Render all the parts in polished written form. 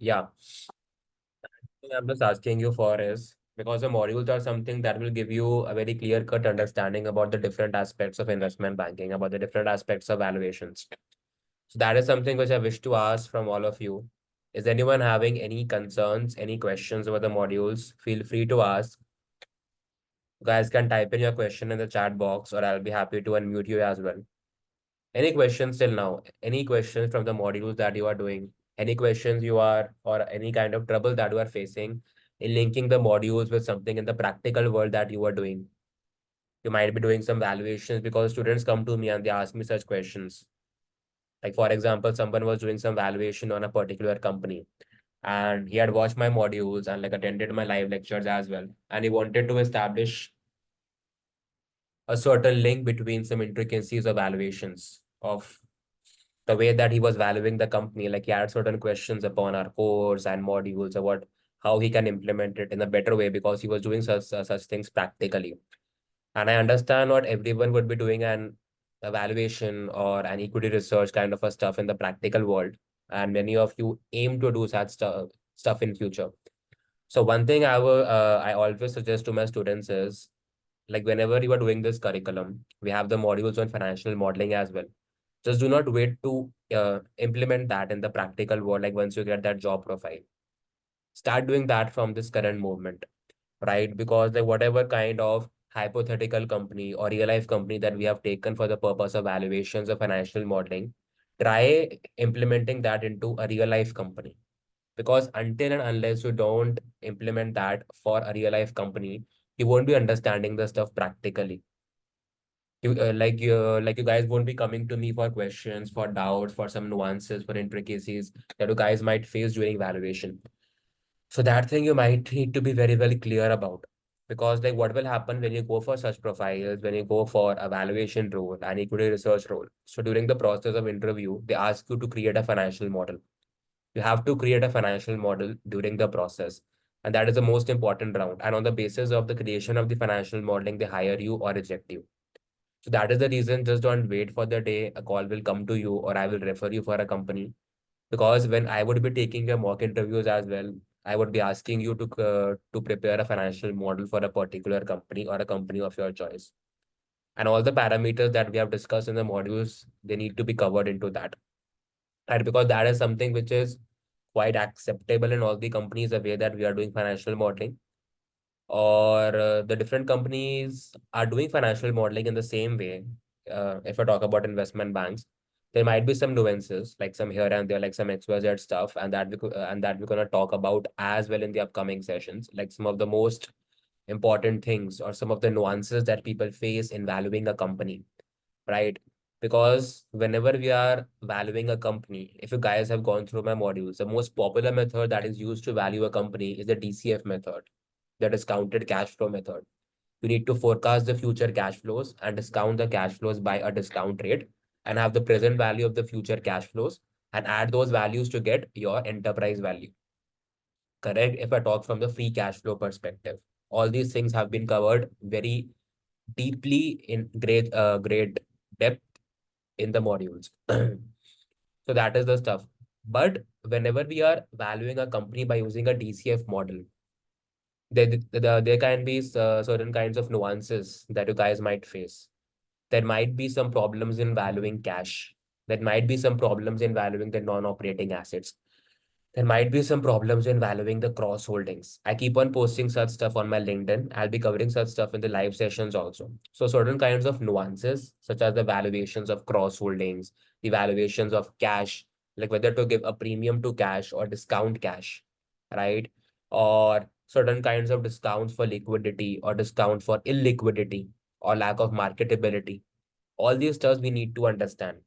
Yeah, I'm just asking you for is because the modules are something that will give you a very clear-cut understanding about the different aspects of investment banking, about the different aspects of valuations. So that is something which I wish to ask from all of you. Is anyone having any concerns, any questions about the modules? Feel free to ask. You guys can type in your question in the chat box, or I'll be happy to unmute you as well. Any questions till now? Any questions from the modules that you are doing? Any questions you are, or any kind of trouble that you are facing in linking the modules with something in the practical world that you are doing? You might be doing some valuations because students come to me and they ask me such questions. Like, for example, someone was doing some valuation on a particular company and he had watched my modules and like attended my live lectures as well. And he wanted to establish a certain link between some intricacies of valuations of the way that he was valuing the company. Like he had certain questions upon our course and modules about how he can implement it in a better way because he was doing such things practically. And I understand not everyone would be doing an evaluation or an equity research kind of a stuff in the practical world. And many of you aim to do such stuff in future. So one thing I always suggest to my students is like whenever you are doing this curriculum, we have the modules on financial modeling as well. Just do not wait to implement that in the practical world. Like once you get that job profile, start doing that from this current movement, right? Because like whatever kind of hypothetical company or real life company that we have taken for the purpose of valuations of financial modeling, try implementing that into a real life company. Because until and unless you don't implement that for a real life company, you won't be understanding the stuff practically. Like you guys won't be coming to me for questions, for doubts, for some nuances, for intricacies that you guys might face during valuation. So that thing you might need to be very, very clear about. Because like what will happen when you go for such profiles, when you go for a valuation role, an equity research role. So during the process of interview, they ask you to create a financial model. You have to create a financial model during the process. And that is the most important round. And on the basis of the creation of the financial modeling, they hire you or reject you. So that is the reason, just don't wait for the day a call will come to you or I will refer you for a company. Because when I would be taking your mock interviews as well, I would be asking you to prepare a financial model for a particular company or a company of your choice. And all the parameters that we have discussed in the modules, they need to be covered into that. Right? Because that is something which is quite acceptable in all the companies, the way that we are doing financial modeling or the different companies are doing financial modeling in the same way. If I talk about investment banks, there might be some nuances, like some here and there, like some XYZ stuff, and that we're gonna talk about as well in the upcoming sessions, like some of the most important things or some of the nuances that people face in valuing a company, right? Because whenever we are valuing a company, if you guys have gone through my modules, the most popular method that is used to value a company is the DCF method, the discounted cash flow method. You need to forecast the future cash flows and discount the cash flows by a discount rate and have the present value of the future cash flows and add those values to get your enterprise value. Correct? If I talk from the free cash flow perspective, all these things have been covered very deeply in great depth in the modules. So that is the stuff. But whenever we are valuing a company by using a DCF model, there can be certain kinds of nuances that you guys might face. There might be some problems in valuing cash. There might be some problems in valuing the non-operating assets. There might be some problems in valuing the cross holdings. I keep on posting such stuff on my LinkedIn. I'll be covering such stuff in the live sessions also. So certain kinds of nuances, such as the valuations of cross holdings, the valuations of cash, like whether to give a premium to cash or discount cash, right? Or certain kinds of discounts for liquidity or discount for illiquidity or lack of marketability. All these stuff we need to understand,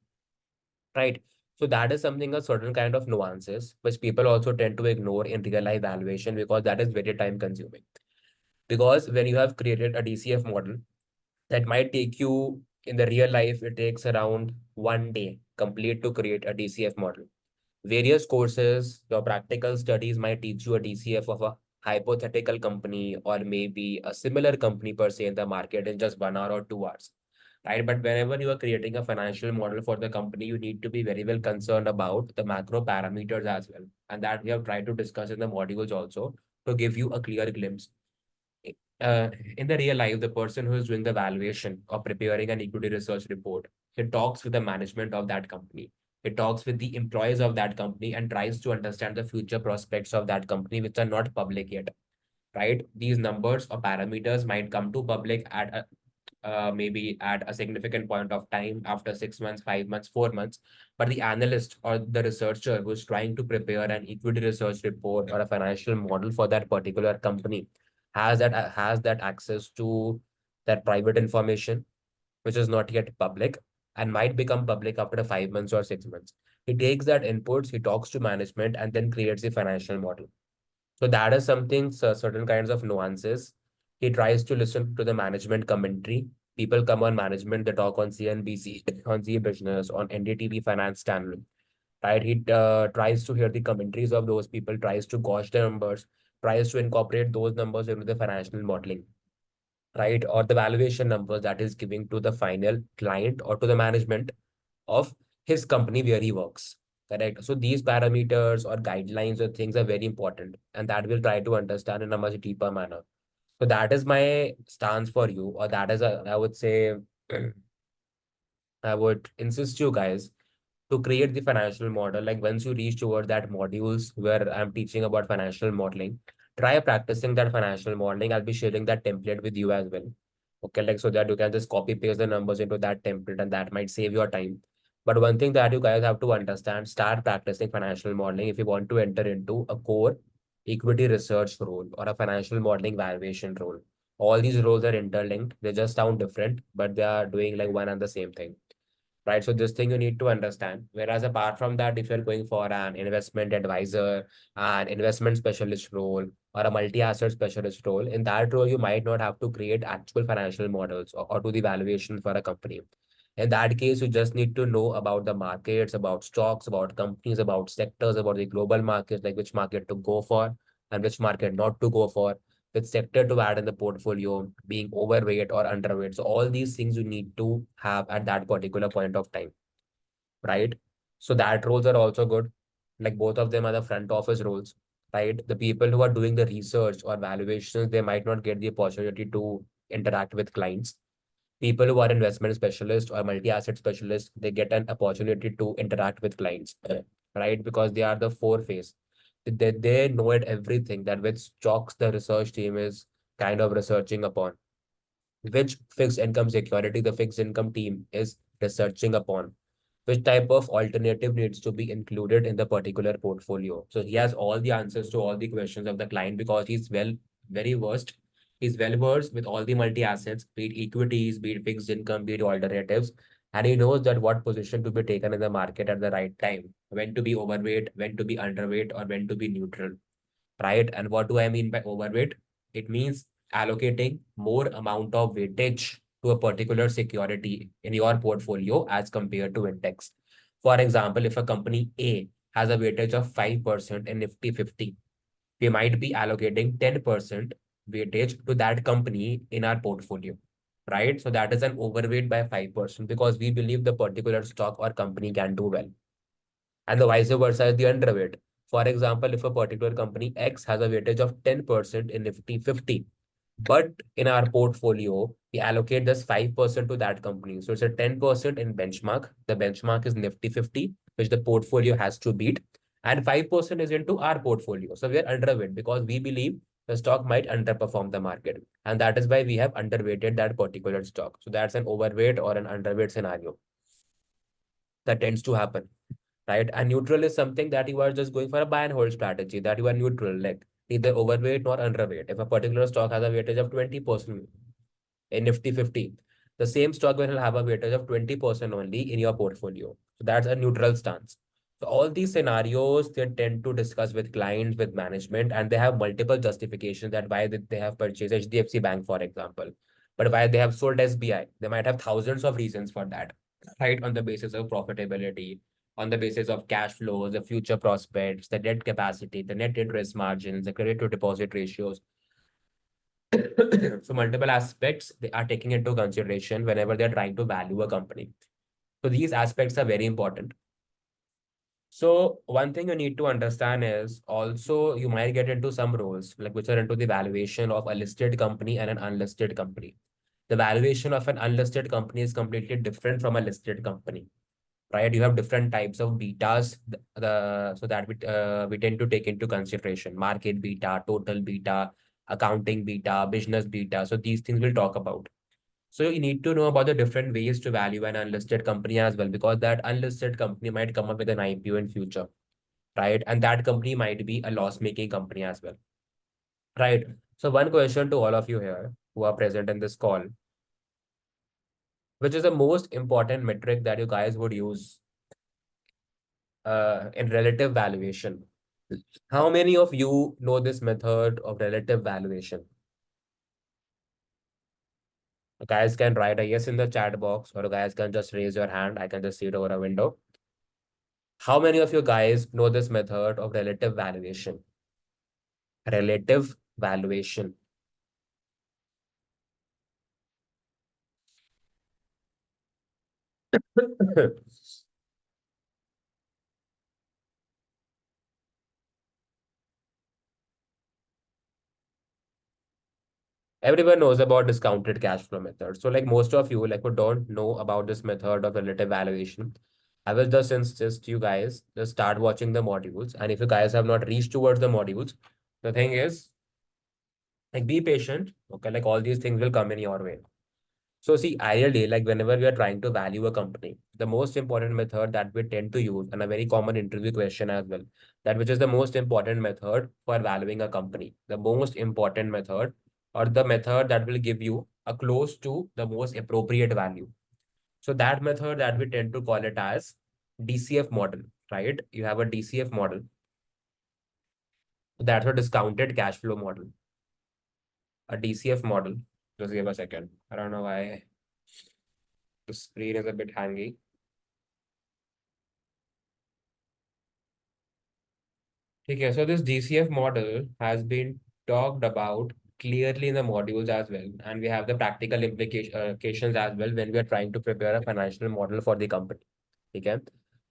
right? So that is something a certain kind of nuances which people also tend to ignore in real life valuation because that is very time consuming. Because when you have created a DCF model, that might take you in the real life, it takes around 1 day complete to create a DCF model. Various courses, your practical studies might teach you a DCF of a hypothetical company or maybe a similar company per se in the market in just 1 hour or 2 hours. right? But whenever you are creating a financial model for the company, you need to be very well concerned about the macro parameters as well. And that we have tried to discuss in the modules also to give you a clear glimpse. Uh, in the real life, the person who is doing the valuation or preparing an equity research report, he talks with the management of that company. He talks with the employees of that company and tries to understand the future prospects of that company, which are not public yet, right? These numbers or parameters might come to public at a maybe at a significant point of time after 6 months, 5 months, 4 months. But the analyst or the researcher who's trying to prepare an equity research report or a financial model for that particular company has that access to that private information, which is not yet public and might become public after 5 months or 6 months. He takes that inputs, he talks to management, and then creates a financial model. So that is something, so certain kinds of nuances. He tries to listen to the management commentary. People come on management, they talk on CNBC, on Z Business, on NDTV Finance Channel, right? He tries to hear the commentaries of those people, tries to gauge the numbers, tries to incorporate those numbers into the financial modeling, right? Or the valuation numbers that is giving to the final client or to the management of his company where he works. Correct. So these parameters or guidelines or things are very important, and that we'll try to understand in a much deeper manner. So that is my stance for you, or that is a, I would say, I would insist you guys to create the financial model. Like once you reach toward that modules where I'm teaching about financial modeling, try practicing that financial modeling. I'll be sharing that template with you as well. Okay, like so that you can just copy paste the numbers into that template and that might save your time. But one thing that you guys have to understand, start practicing financial modeling if you want to enter into a core equity research role or a financial modeling valuation role. All these roles are interlinked. They just sound different, but they are doing like one and the same thing, right? So this thing you need to understand. Whereas apart from that, if you're going for an investment advisor, an investment specialist role, or a multi-asset specialist role, in that role, you might not have to create actual financial models or do the valuation for a company. In that case, you just need to know about the markets, about stocks, about companies, about sectors, about the global markets, like which market to go for and which market not to go for, which sector to add in the portfolio, being overweight or underweight. So all these things you need to have at that particular point of time, right? So that roles are also good. Like both of them are the front office roles, right? The people who are doing the research or valuations, they might not get the opportunity to interact with clients. People who are investment specialists or multi-asset specialists, they get an opportunity to interact with clients, right? Because they are the foreface. They know it everything that which stocks the research team is kind of researching upon, which fixed income security the fixed income team is researching upon, which type of alternative needs to be included in the particular portfolio. So he has all the answers to all the questions of the client because he's very versed. He's well versed with all the multi assets, be it equities, be it fixed income, be it alternatives. And he knows that what position to be taken in the market at the right time, when to be overweight, when to be underweight, or when to be neutral, right? And what do I mean by overweight? It means allocating more amount of weightage to a particular security in your portfolio as compared to index. For example, if a company A has a weightage of 5% in Nifty 50, we might be allocating 10% weightage to that company in our portfolio, right? So that is an overweight by 5% because we believe the particular stock or company can do well, and the vice versa is the underweight. For example, if a particular company X has a weightage of 10% in Nifty 50, but in our portfolio, we allocate just 5% to that company. So it's a 10% in benchmark. The benchmark is Nifty 50, which the portfolio has to beat, and 5% is into our portfolio. So we are underweight because we believe the stock might underperform the market. And that is why we have underweighted that particular stock. So that's an overweight or an underweight scenario that tends to happen, right? And neutral is something that you are just going for a buy and hold strategy, that you are neutral, like neither overweight nor underweight. If a particular stock has a weightage of 20% in Nifty 50, the same stock will have a weightage of 20% only in your portfolio. So that's a neutral stance. So all these scenarios, they tend to discuss with clients, with management, and they have multiple justifications that why they have purchased HDFC Bank, for example. But why they have sold SBI, they might have thousands of reasons for that, right? On the basis of profitability, on the basis of cash flows, the future prospects, the debt capacity, the net interest margins, the credit to deposit ratios. So multiple aspects they are taking into consideration whenever they're trying to value a company. So these aspects are very important. So one thing you need to understand is also you might get into some roles like which are into the valuation of a listed company and an unlisted company. The valuation of an unlisted company is completely different from a listed company, right? You have different types of betas, so that we tend to take into consideration market beta, total beta, accounting beta, business beta. So these things we'll talk about. So you need to know about the different ways to value an unlisted company as well, because that unlisted company might come up with an IPO in future, right? And that company might be a loss-making company as well, right? So one question to all of you here who are present in this call, which is the most important metric that you guys would use in relative valuation? How many of you know this method of relative valuation? You guys can write a yes in the chat box, or you guys can just raise your hand. I can just see it over a window. How many of you guys know this method of relative valuation? Relative valuation. Everyone knows about discounted cash flow method. So like most of you like who don't know about this method of relative valuation, I will just insist you guys just start watching the modules. And if you guys have not reached towards the modules, the thing is like be patient. Okay, like all these things will come in your way. So see, ideally, like whenever we are trying to value a company, the most important method that we tend to use, and a very common interview question as well, that which is the most important method for valuing a company, the most important method, or the method that will give you a close to the most appropriate value. So that method that we tend to call it as DCF model, right? You have a DCF model. That's a discounted cash flow model, a DCF model. Just give a second. I don't know why the screen is a bit hangy. Okay, so this DCF model has been talked about clearly in the modules as well, and we have the practical implications as well when we are trying to prepare a financial model for the company. Okay,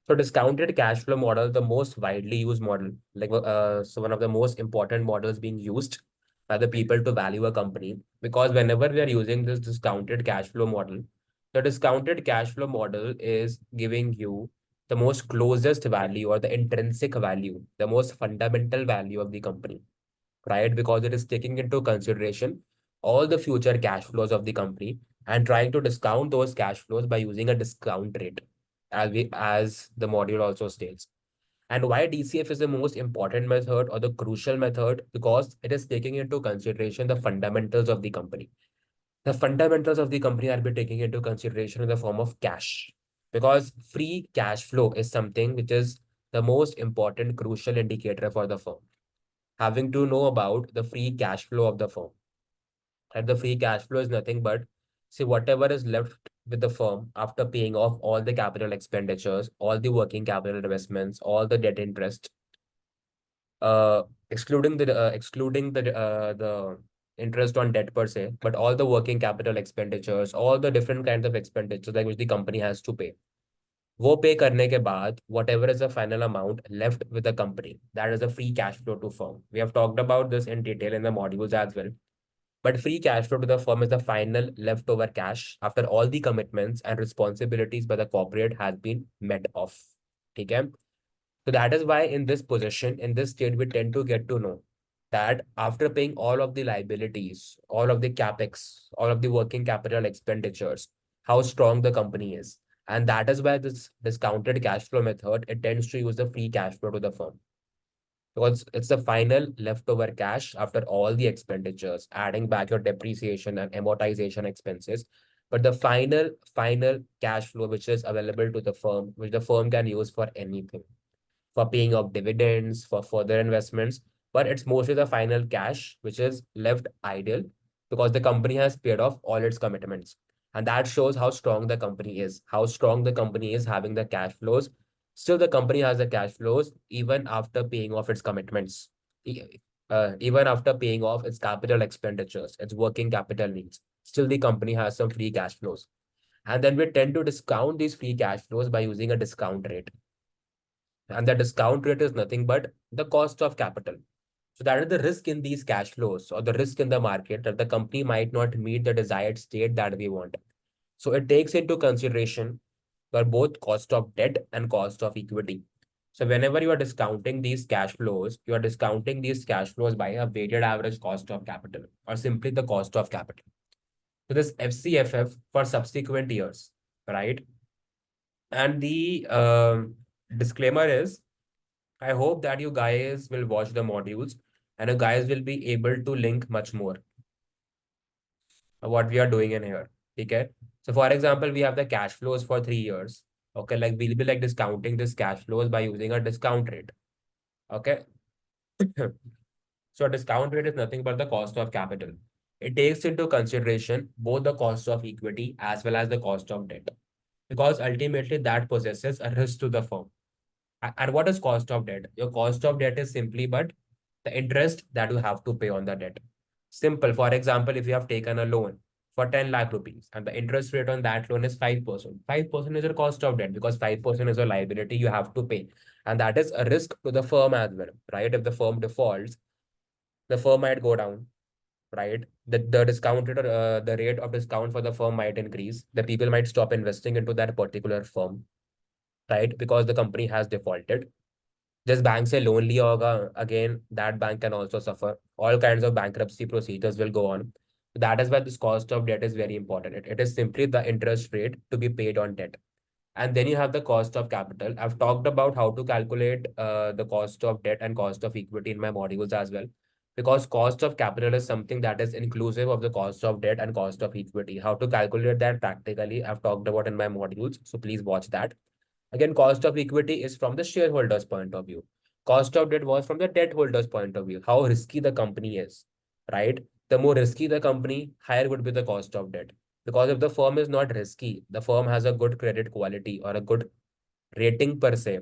so discounted cash flow model, the most widely used model, so one of the most important models being used by the people to value a company, because whenever we are using this discounted cash flow model, the discounted cash flow model is giving you the most closest value or the intrinsic value, the most fundamental value of the company, right? Because it is taking into consideration all the future cash flows of the company and trying to discount those cash flows by using a discount rate, as the module also states. And why DCF is the most important method or the crucial method? Because it is taking into consideration the fundamentals of the company. The fundamentals of the company are be taking into consideration in the form of cash, because free cash flow is something which is the most important crucial indicator for the firm. Having to know about the free cash flow of the firm, and the free cash flow is nothing but see whatever is left with the firm after paying off all the capital expenditures, all the working capital investments, all the debt interest, uh excluding the interest on debt per se, but all the working capital expenditures, all the different kinds of expenditures like which the company has to pay. वो पे करने के बाद whatever is the final amount left with the company, that is a free cash flow to firm. We have talked about this in detail in the modules as well. But free cash flow to the firm is the final leftover cash after all the commitments and responsibilities by the corporate has been met off. Okay? So that is why in this position, in this state, we tend to get to know that after paying all of the liabilities, all of the capex, all of the working capital expenditures, how strong the company is. And that is why this discounted cash flow method, it tends to use the free cash flow to the firm. Because it's the final leftover cash after all the expenditures, adding back your depreciation and amortization expenses. But the final cash flow which is available to the firm, which the firm can use for anything, for paying off dividends, for further investments, but it's mostly the final cash which is left idle because the company has paid off all its commitments. And that shows how strong the company is, how strong the company is having the cash flows. Still, the company has the cash flows even after paying off its commitments. even after paying off its capital expenditures, its working capital needs, still the company has some free cash flows. And then we tend to discount these free cash flows by using a discount rate. And the discount rate is nothing but the cost of capital. So that is the risk in these cash flows or the risk in the market that the company might not meet the desired state that we want. So it takes into consideration for both cost of debt and cost of equity. So whenever you are discounting these cash flows, you are discounting these cash flows by a weighted average cost of capital or simply the cost of capital. So this FCFF for subsequent years, right? And the disclaimer is, I hope that you guys will watch the modules and you guys will be able to link much more what we are doing in here. Okay. So for example, we have the cash flows for 3 years. Okay, like we'll be like discounting this cash flows by using a discount rate. Okay. So a discount rate is nothing but the cost of capital. It takes into consideration both the cost of equity as well as the cost of debt, because ultimately that possesses a risk to the firm. And what is cost of debt? Your cost of debt is simply but the interest that you have to pay on the debt. Simple. For example, if you have taken a loan for 10 lakh rupees and the interest rate on that loan is 5%, 5% is your cost of debt because 5% is a liability you have to pay. And that is a risk to the firm as well, right? If the firm defaults, the firm might go down, right? The discounted the rate of discount for the firm might increase. The people might stop investing into that particular firm, right? Because the company has defaulted. Just bank se loan liya hoga, again, that bank can also suffer. All kinds of bankruptcy procedures will go on. That is why this cost of debt is very important. It is simply the interest rate to be paid on debt. And then you have the cost of capital. I've talked about how to calculate the cost of debt and cost of equity in my modules as well. Because cost of capital is something that is inclusive of the cost of debt and cost of equity. How to calculate that practically, I've talked about in my modules. So please watch that. Again, cost of equity is from the shareholder's point of view. Cost of debt was from the debt holder's point of view, how risky the company is, right? The more risky the company, higher would be the cost of debt. Because if the firm is not risky, the firm has a good credit quality or a good rating per se,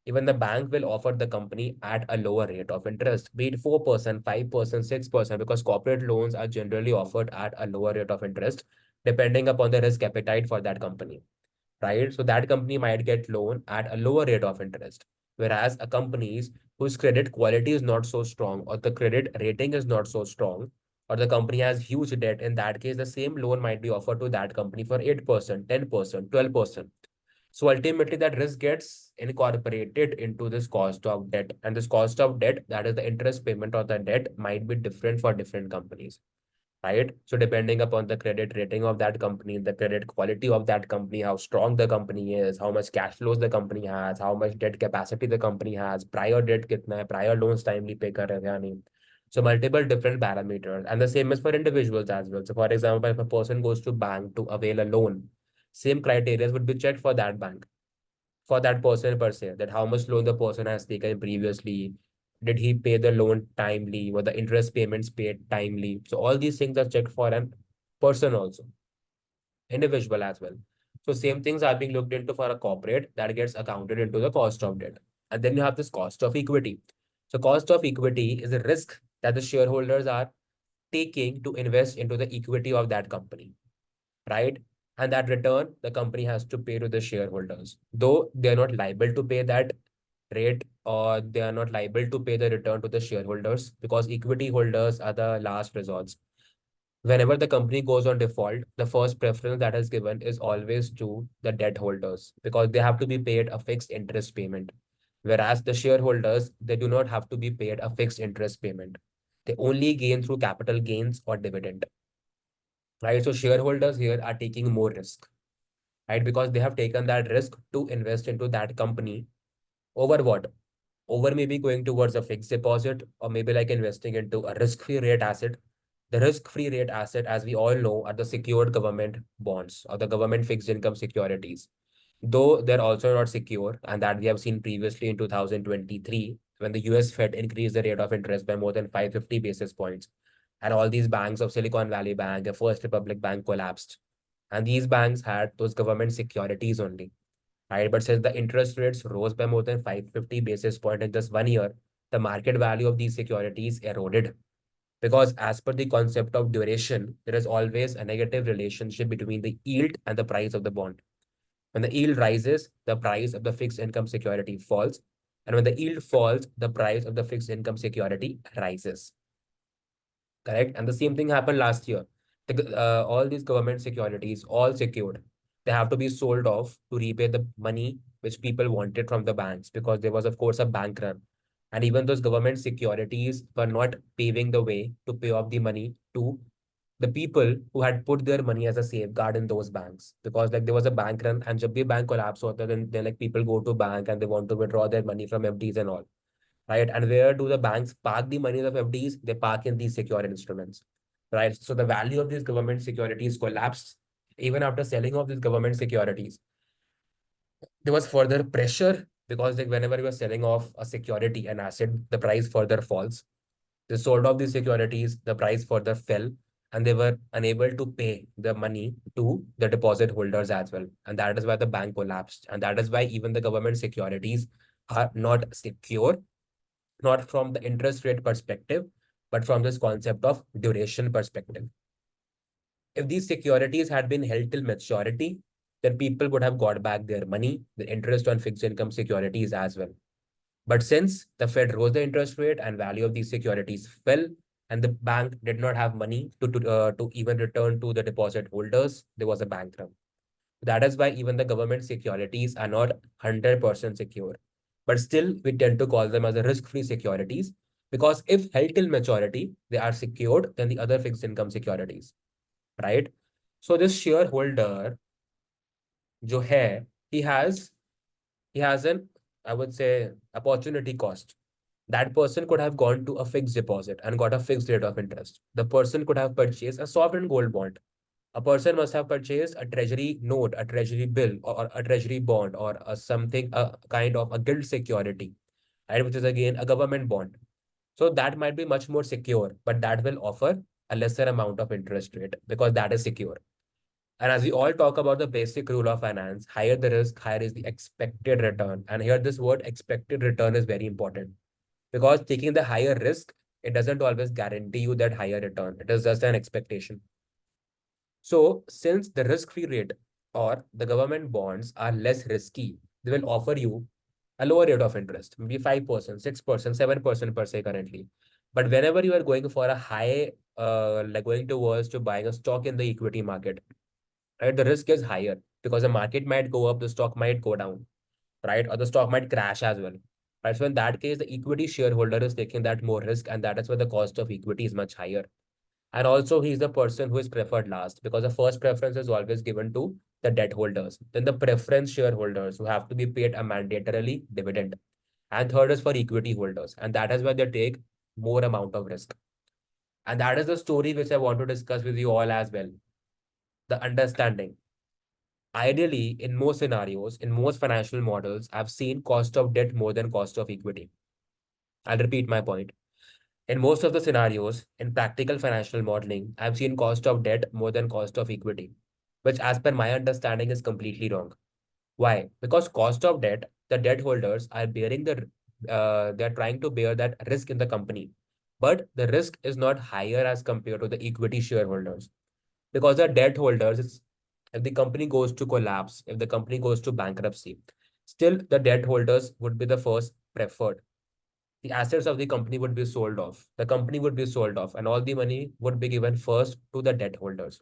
even the bank will offer the company at a lower rate of interest, be it 4%, 5%, 6%, because corporate loans are generally offered at a lower rate of interest, depending upon the risk appetite for that company, right? So that company might get loan at a lower rate of interest. Whereas a companies whose credit quality is not so strong or the credit rating is not so strong or the company has huge debt, in that case, the same loan might be offered to that company for 8%, 10%, 12%. So ultimately that risk gets incorporated into this cost of debt. And this cost of debt, that is the interest payment of the debt, might be different for different companies, right? So depending upon the credit rating of that company, the credit quality of that company, how strong the company is, how much cash flows the company has, how much debt capacity the company has, prior debt kitna hai, prior loans timely pay kar rahe hain ya nahi. So multiple different parameters. And the same is for individuals as well. So for example, if a person goes to bank to avail a loan, same criteria would be checked for that bank, for that person per se, that how much loan the person has taken previously, did he pay the loan timely, were the interest payments paid timely. So all these things are checked for an person also, individual as well. So same things are being looked into for a corporate, that gets accounted into the cost of debt. And then you have this cost of equity. So cost of equity is a risk that the shareholders are taking to invest into the equity of that company, right? And that return the company has to pay to the shareholders, though they are not liable to pay that rate, or they are not liable to pay the return to the shareholders, because equity holders are the last resorts. Whenever the company goes on default, the first preference that is given is always to the debt holders, because they have to be paid a fixed interest payment. Whereas the shareholders, they do not have to be paid a fixed interest payment. They only gain through capital gains or dividend, right? So shareholders here are taking more risk, right? Because they have taken that risk to invest into that company over what? Over maybe going towards a fixed deposit, or maybe like investing into a risk-free rate asset. The risk-free rate asset, as we all know, are the secured government bonds or the government fixed income securities. Though they're also not secure, and that we have seen previously in 2023, when the US Fed increased the rate of interest by more than 550 basis points, and all these banks of Silicon Valley Bank and First Republic Bank collapsed. And these banks had those government securities only, right? But since the interest rates rose by more than 550 basis point in just 1 year, the market value of these securities eroded. Because as per the concept of duration, there is always a negative relationship between the yield and the price of the bond. When the yield rises, the price of the fixed income security falls. And when the yield falls, the price of the fixed income security rises. Correct? And the same thing happened last year. All these government securities, all secured, they have to be sold off to repay the money which people wanted from the banks because there was, of course, a bank run. And even those government securities were not paving the way to pay off the money to the people who had put their money as a safeguard in those banks because like there was a bank run and जब भी bank collapse होता है then like people go to bank and they want to withdraw their money from FDs and all, right? And where do the banks park the money of FDs? They park in these secure instruments, right? So the value of these government securities collapsed. Even after selling off these government securities, there was further pressure because like whenever you are selling off a security, an asset, the price further falls. They sold off these securities, the price further fell, and they were unable to pay the money to the deposit holders as well. And that is why the bank collapsed. And that is why even the government securities are not secure, not from the interest rate perspective, but from this concept of duration perspective. If these securities had been held till maturity, then people would have got back their money, the interest on fixed income securities as well. But since the Fed rose the interest rate and value of these securities fell, and the bank did not have money to even return to the deposit holders, there was a bank run. That is why even the government securities are not 100% secure. But still, we tend to call them as a risk-free securities because if held till maturity, they are secured than the other fixed income securities, right? So this shareholder, जो है, he has he has an, I would say, opportunity cost. That person could have gone to a fixed deposit and got a fixed rate of interest. The person could have purchased a sovereign gold bond. A person must have purchased a treasury note, a treasury bill, or a treasury bond, or a kind of a gilt security, right? Which is again a government bond. So that might be much more secure, but that will offer a lesser amount of interest rate because that is secure. And as we all talk about the basic rule of finance, higher the risk, higher is the expected return. And here, this word expected return is very important because taking the higher risk, it doesn't always guarantee you that higher return. It is just an expectation. So, since the risk-free rate or the government bonds are less risky, they will offer you a lower rate of interest, maybe 5%, 6%, 7% per se currently. But whenever you are going for a high, like going towards to buying a stock in the equity market, right, the risk is higher because the market might go up, the stock might go down, right? Or the stock might crash as well. Right. So in that case, the equity shareholder is taking that more risk, and that is why the cost of equity is much higher. And also, he's the person who is preferred last because the first preference is always given to the debt holders. Then the preference shareholders who have to be paid a mandatorily dividend. And third is for equity holders. And that is why they take more amount of risk. And that is the story which I want to discuss with you all as well. The understanding. Ideally, in most scenarios, in most financial models, I've seen cost of debt more than cost of equity. I'll repeat my point. In most of the scenarios, in practical financial modeling, I've seen cost of debt more than cost of equity, which as per my understanding is completely wrong. Why? Because cost of debt, the debt holders are bearing they're trying to bear that risk in the company. But the risk is not higher as compared to the equity shareholders. Because the debt holders, if the company goes to collapse, if the company goes to bankruptcy, still the debt holders would be the first preferred. The assets of the company would be sold off. The company would be sold off, and all the money would be given first to the debt holders.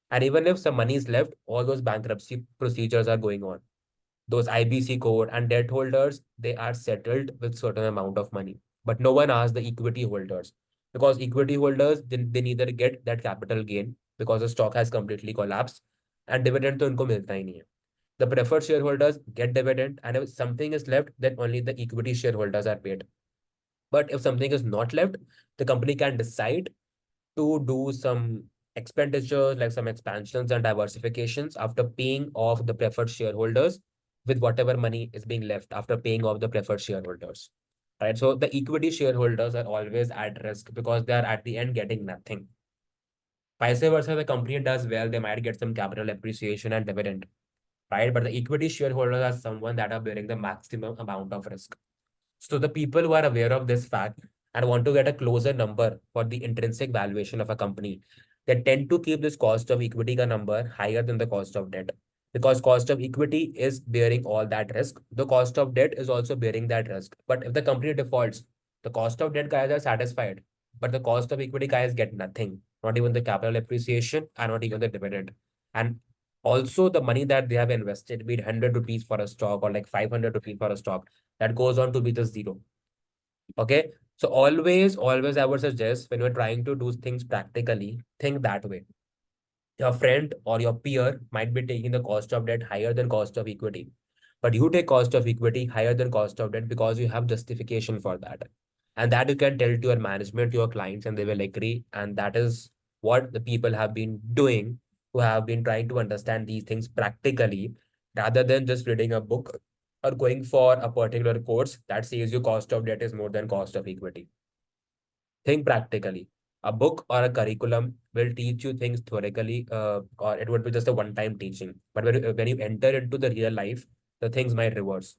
And even if some money is left, all those bankruptcy procedures are going on. Those IBC code and debt holders, they are settled with certain amount of money. But no one asks the equity holders because equity holders, they neither get that capital gain because the stock has completely collapsed and dividend to unko milta hi nahi hai. The preferred shareholders get dividend, and if something is left, then only the equity shareholders are paid. But if something is not left, the company can decide to do some expenditures like some expansions and diversifications after paying off the preferred shareholders with whatever money is being left after paying off the preferred shareholders. Right. So the equity shareholders are always at risk because they are at the end getting nothing. Vice versa, the company does well, they might get some capital appreciation and dividend. Right. But the equity shareholders are someone that are bearing the maximum amount of risk. So the people who are aware of this fact and want to get a closer number for the intrinsic valuation of a company, they tend to keep this cost of equity ka number higher than the cost of debt. Because cost of equity is bearing all that risk. The cost of debt is also bearing that risk. But if the company defaults, the cost of debt guys are satisfied, but the cost of equity guys get nothing, not even the capital appreciation and not even the dividend. And also the money that they have invested, be it 100 rupees for a stock or like 500 rupees for a stock, that goes on to be the zero. Okay. So always, I would suggest when you're trying to do things practically, think that way. Your friend or your peer might be taking the cost of debt higher than cost of equity, but you take cost of equity higher than cost of debt because you have justification for that. And that you can tell to your management, to your clients, and they will agree. And that is what the people have been doing who have been trying to understand these things practically rather than just reading a book or going for a particular course that says your cost of debt is more than cost of equity. Think practically. A book or a curriculum will teach you things theoretically, or it would be just a one-time teaching. But when you enter into the real life, the things might reverse.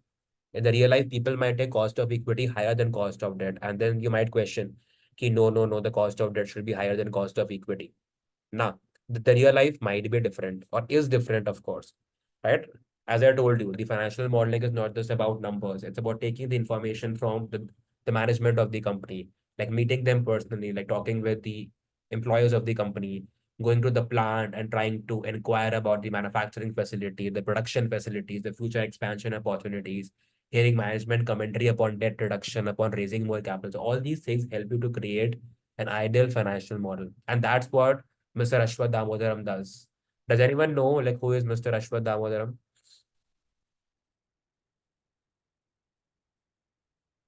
In the real life, people might take cost of equity higher than cost of debt. And then you might question, ki, no, no, no, the cost of debt should be higher than cost of equity. Nah, the real life might be different or is different, of course, right? As I told you, the financial modeling is not just about numbers. It's about taking the information from the management of the company, like meeting them personally, like talking with the employees of the company, going to the plant and trying to inquire about the manufacturing facility, the production facilities, the future expansion opportunities, hearing management commentary upon debt reduction, upon raising more capital. So all these things help you to create an ideal financial model. And that's what Mr. Ashwath Damodaram does. Does anyone know like who is Mr. Ashwath Damodaram?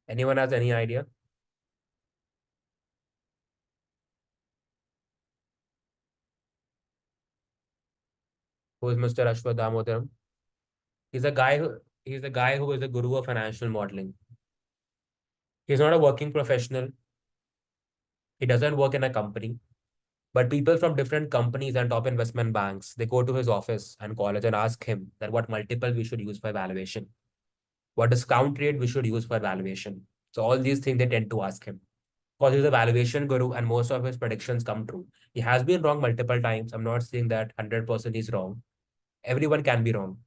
Anyone has any idea? Who is Mr. Ashwath Damodaram? He's a guy who is a guru of financial modeling. He's not a working professional. He doesn't work in a company. But people from different companies and top investment banks, they go to his office and college and ask him that what multiple we should use for valuation, what discount rate we should use for valuation. So all these things they tend to ask him. Because he's a valuation guru and most of his predictions come true. He has been wrong multiple times. I'm not saying that 100% he's wrong. Everyone can be wrong.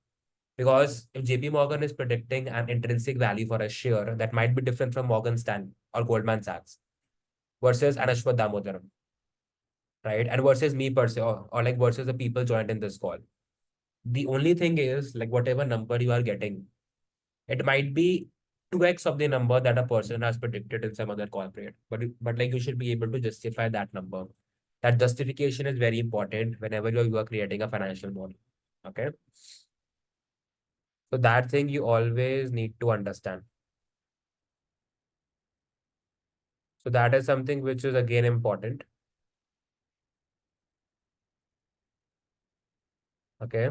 Because if JP Morgan is predicting an intrinsic value for a share, that might be different from Morgan Stanley or Goldman Sachs versus Anashwat Damodaram, right? And versus me per se, or like versus the people joined in this call. The only thing is like whatever number you are getting, it might be 2x of the number that a person has predicted in some other corporate. But like you should be able to justify that number. That justification is very important whenever you are creating a financial model. Okay. So that thing you always need to understand. So that is something which is again important. Okay.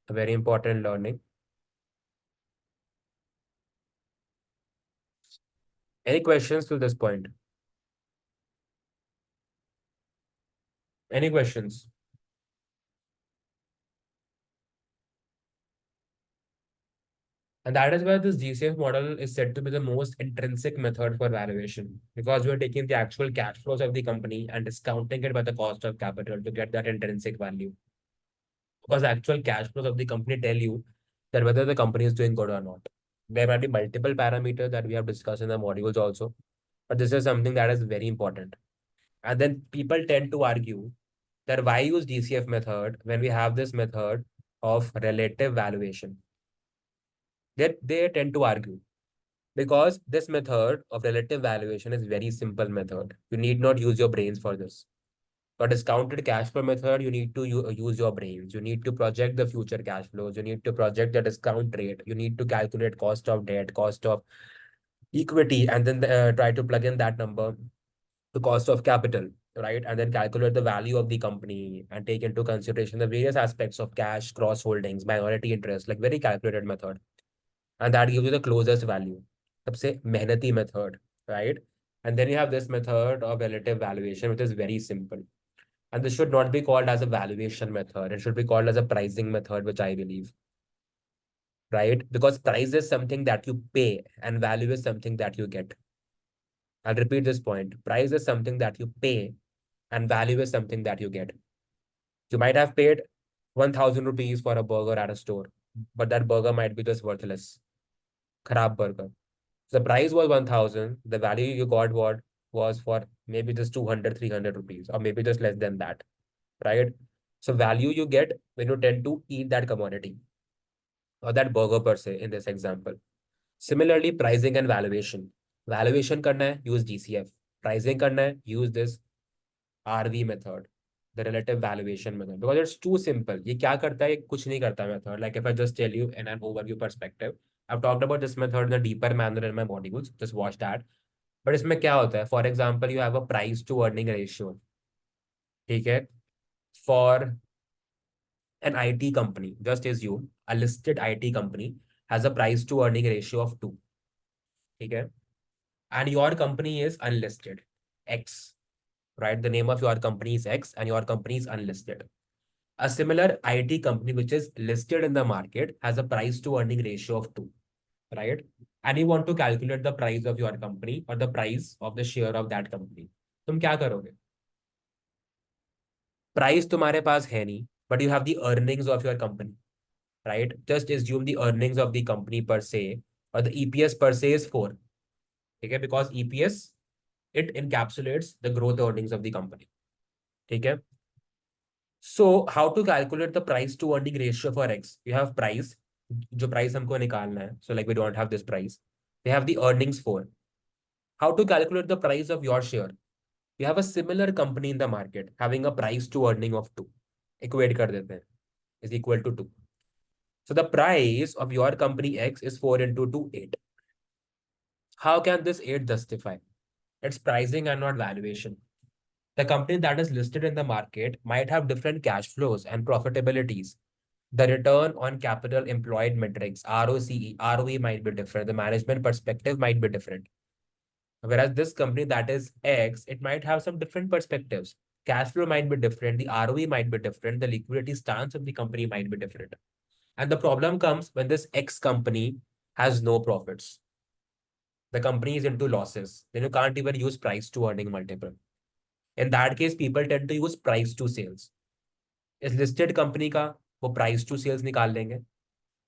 A very important learning. Any questions to this point? Any questions? And that is why this DCF model is said to be the most intrinsic method for valuation because you are taking the actual cash flows of the company and discounting it by the cost of capital to get that intrinsic value. Because actual cash flows of the company tell you that whether the company is doing good or not. There might be multiple parameters that we have discussed in the modules also, but this is something that is very important. And then people tend to argue that why use DCF method when we have this method of relative valuation? They tend to argue because this method of relative valuation is very simple method. You need not use your brains for this. For discounted cash flow method, you need to use your brains. You need to project the future cash flows. You need to project the discount rate. You need to calculate cost of debt, cost of equity, and then try to plug in that number, the cost of capital, right? And then calculate the value of the company and take into consideration the various aspects of cash, cross holdings, minority interest, like very calculated method. And that gives you the closest value. सबसे मेहनती method, right? And then you have this method of relative valuation, which is very simple. And this should not be called as a valuation method. It should be called as a pricing method, which I believe. right? Because price is something that you pay and value is something that you get. I'll repeat this point. Price is something that you pay and value is something that you get. You might have paid 1,000 rupees for a burger at a store, but that burger might be just worthless. Kharab burger. So the price was 1,000. The value you got what was for maybe just 200, 300 rupees, or maybe just less than that, right? So value you get when you tend to eat that commodity or that burger per se in this example. Similarly, pricing and valuation. Valuation करना है, use DCF. Pricing करना है, use this RV method, the relative valuation method, because it's too simple. ये क्या करता है? ये कुछ नहीं करता method. Like if I just tell you in an overview perspective, I've talked about this method in a deeper manner in my modules. Just watch that. But इसमें क्या होता है? For example, you have a price to earning ratio. ठीक है? For an IT company, just assume a listed IT company has a price to earning ratio of 2. ठीक है? And your company is unlisted, X, right? The name of your company is X and your company is unlisted. A similar IT company which is listed in the market has a price to earning ratio of 2, right? And you want to calculate the price of your company or the price of the share of that company. तुम क्या करोगे? Price तुम्हारे पास है नहीं, but you have the earnings of your company, right? Just assume the earnings of the company per se or the EPS per se is 4. Okay, because EPS, it encapsulates the growth earnings of the company. Okay. So how to calculate the price to earning ratio for X? You have price, जो price हमको निकालना है. So like we don't have this price. They have the earnings for. How to calculate the price of your share? You have a similar company in the market having a price to earning of 2. Equate कर देते हैं. Is equal to 2. So the price of your company X is 4 into 2, 8. How can this 8 justify? It's pricing and not valuation. The company that is listed in the market might have different cash flows and profitabilities. The return on capital employed metrics, ROCE, ROE might be different. The management perspective might be different. Whereas this company that is X, it might have some different perspectives. Cash flow might be different. The ROE might be different. The liquidity stance of the company might be different. And the problem comes when this X company has no profits. The company is into losses. Then you can't even use price to earning multiple. In that case, people tend to use price to sales. इस listed company का वो price to sales निकाल लेंगे.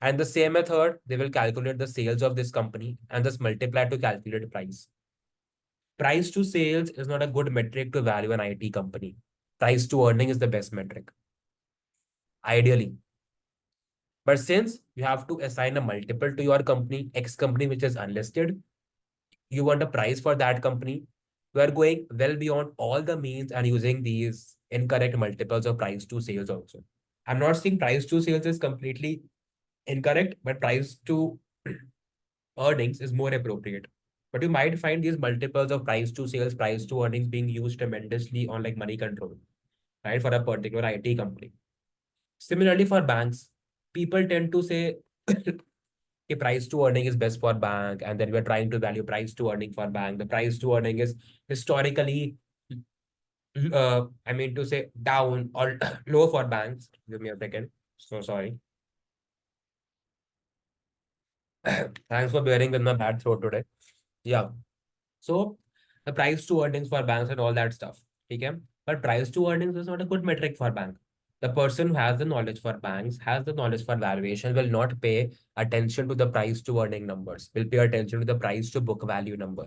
And the same method, they will calculate the sales of this company and just multiply to calculate price. Price to sales is not a good metric to value an IT company. Price to earning is the best metric, ideally. But since you have to assign a multiple to your company, X company, which is unlisted, you want a price for that company. We are going well beyond all the means and using these incorrect multiples of price to sales also. I'm not saying price to sales is completely incorrect, but price to earnings is more appropriate. But you might find these multiples of price to sales, price to earnings being used tremendously on like money control, right? For a particular IT company. Similarly, for banks, people tend to say a price to earning is best for bank, and then we're trying to value price to earning for bank. The price to earning is historically, I mean to say down or low for banks. Give me a second. So sorry. Thanks for bearing with my bad throat today. Yeah. So the price to earnings for banks and all that stuff. Okay. But price to earnings is not a good metric for bank. The person who has the knowledge for banks, has the knowledge for valuation, will not pay attention to the price to earning numbers, will pay attention to the price to book value number.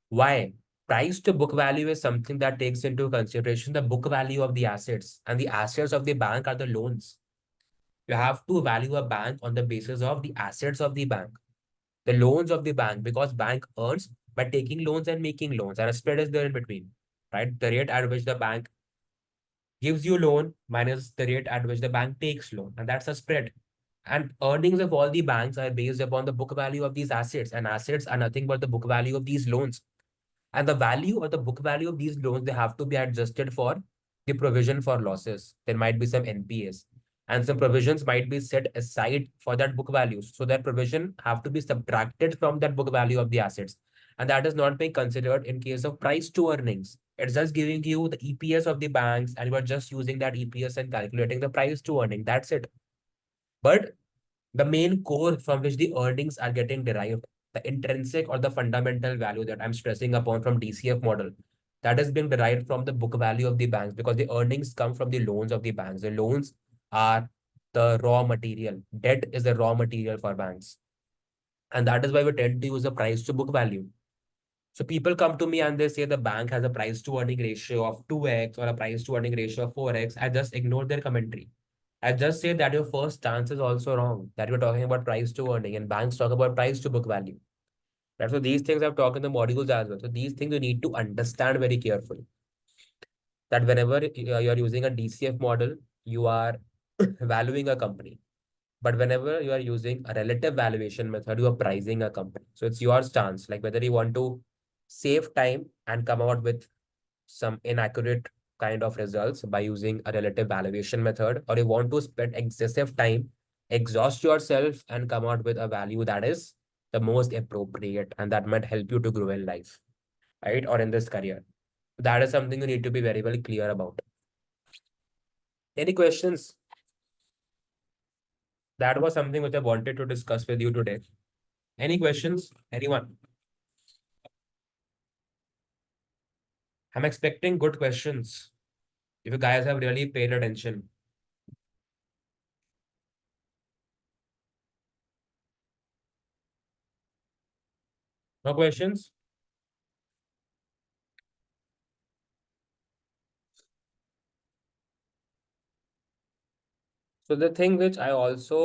Why? Price to book value is something that takes into consideration the book value of the assets, and the assets of the bank are the loans. You have to value a bank on the basis of the assets of the bank, the loans of the bank, because bank earns by taking loans and making loans, and a spread is there in between, right? The rate at which the bank gives you loan minus the rate at which the bank takes loan, and that's a spread. And earnings of all the banks are based upon the book value of these assets, and assets are nothing but the book value of these loans. And the value or the book value of these loans, they have to be adjusted for the provision for losses. There might be some NPAs, and some provisions might be set aside for that book value. So that provision have to be subtracted from that book value of the assets. And that is not being considered in case of price to earnings. It's just giving you the EPS of the banks, and you are just using that EPS and calculating the price to earning. That's it. But The main core from which the earnings are getting derived, the intrinsic or the fundamental value that I'm stressing upon from DCF model, that is being derived from the book value of the banks because the earnings come from the loans of the banks. The loans are the raw material. Debt is the raw material for banks. And that is why we tend to use the price to book value. So people come to me and they say the bank has a price to earning ratio of 2x or a price to earning ratio of 4x. I just ignore their commentary. I just say that your first stance is also wrong, that you're talking about price to earning and banks talk about price to book value. Right? So these things I've talked in the modules as well. So these things you need to understand very carefully that whenever you're using a DCF model, you are valuing a company. But whenever you are using a relative valuation method, you are pricing a company. So it's your stance, like whether you want to save time and come out with some inaccurate kind of results by using a relative valuation method, or you want to spend excessive time, exhaust yourself, and come out with a value that is the most appropriate and that might help you to grow in life, right? Or in this career. That is something you need to be very, very clear about. Any questions? That was something which I wanted to discuss with you today. Any questions? Anyone? I'm expecting good questions. If you guys have really paid attention. No questions? So the thing which I also